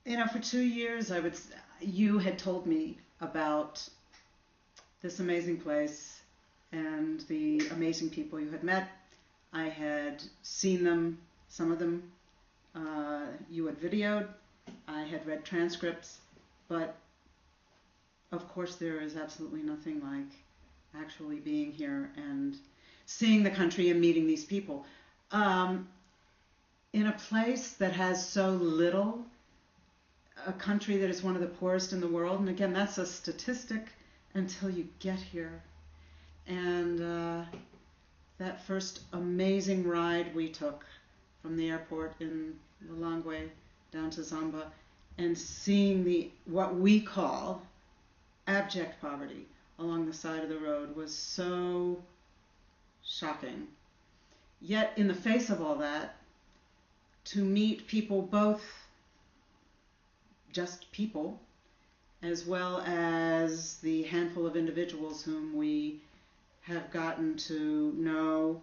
You know, for 2 years, you had told me about this amazing place and the amazing people you had met. I had seen them, some of them, you had videoed, I had read transcripts, but of course there is absolutely nothing like actually being here and seeing the country and meeting these people. In a place that has so little, a country that is one of the poorest in the world, and again, that's a statistic until you get here. And that first amazing ride we took from the airport in Lilongwe down to Zamba, and seeing what we call abject poverty along the side of the road was so shocking. Yet in the face of all that, to meet people, both just people, as well as the handful of individuals whom we have gotten to know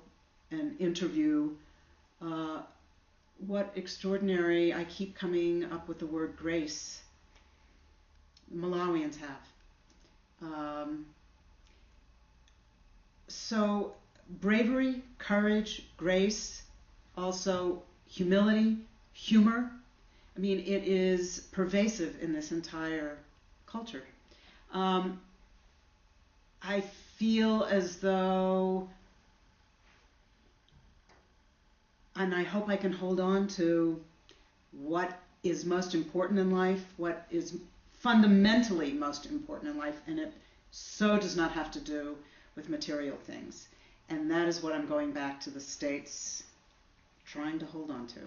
and interview, what extraordinary, I keep coming up with the word grace, Malawians have. So bravery, courage, grace, also humility, humor. I mean, it is pervasive in this entire culture. I feel as though, and I hope I can hold on to what is most important in life, what is fundamentally most important in life, and it so does not have to do with material things. And that is what I'm going back to the States trying to hold on to,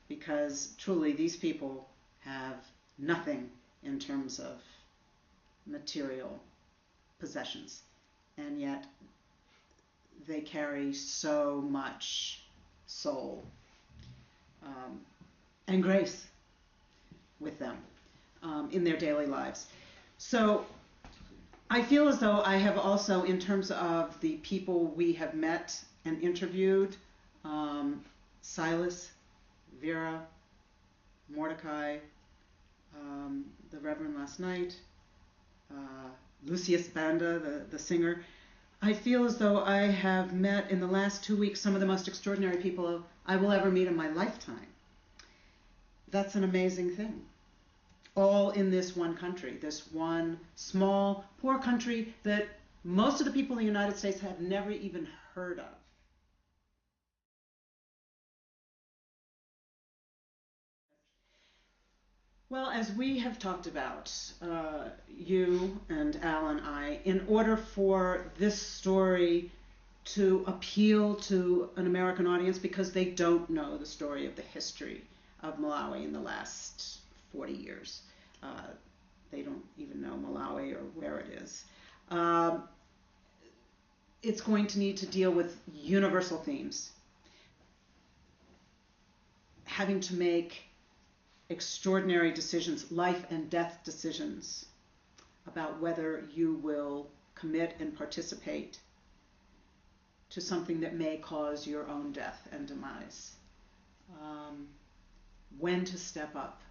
because truly these people have nothing in terms of material possessions, and yet they carry so much soul and grace with them in their daily lives. So I feel as though I have also, in terms of the people we have met and interviewed, Silas, Vera, Mordecai, the Reverend last night, Lucius Banda, the singer, I feel as though I have met in the last 2 weeks some of the most extraordinary people I will ever meet in my lifetime. That's an amazing thing. All in this one country, this one small, poor country that most of the people in the United States have never even heard of. Well, as we have talked about, you and Al and I, in order for this story to appeal to an American audience, because they don't know the story of the history of Malawi in the last 40 years. They don't even know Malawi or where it is. It's going to need to deal with universal themes. Having to make extraordinary decisions, life and death decisions, about whether you will commit and participate to something that may cause your own death and demise. When to step up.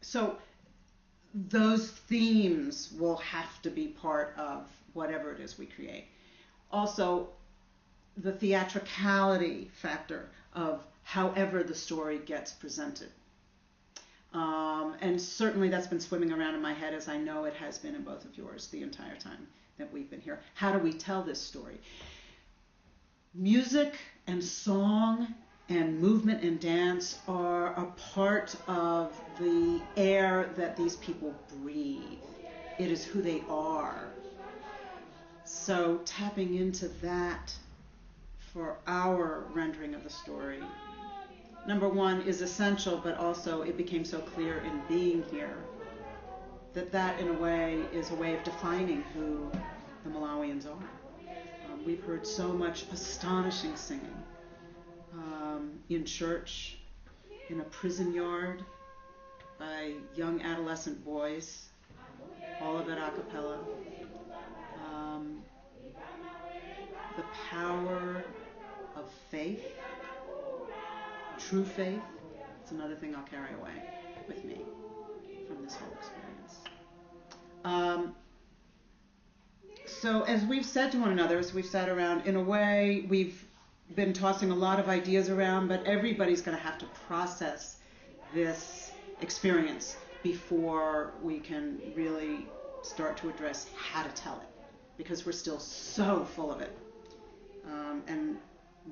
So those themes will have to be part of whatever it is we create. Also, the theatricality factor of however the story gets presented. And certainly that's been swimming around in my head, as I know it has been in both of yours the entire time that we've been here. How do we tell this story? Music and song and movement and dance are a part of the air that these people breathe. It is who they are. So tapping into that for our rendering of the story, number one, is essential, but also it became so clear in being here that in a way is a way of defining who the Malawians are. We've heard so much astonishing singing, in church, in a prison yard, by young adolescent boys, all of it a cappella. The power of faith, true faith, it's another thing I'll carry away with me from this whole experience. So as we've said to one another, as we've sat around, in a way, we've been tossing a lot of ideas around, but everybody's going to have to process this experience before we can really start to address how to tell it, because we're still so full of it. And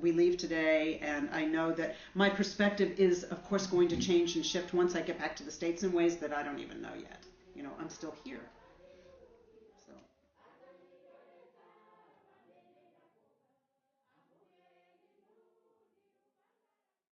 we leave today, and I know that my perspective is, of course, going to change and shift once I get back to the States in ways that I don't even know yet. You know, I'm still here.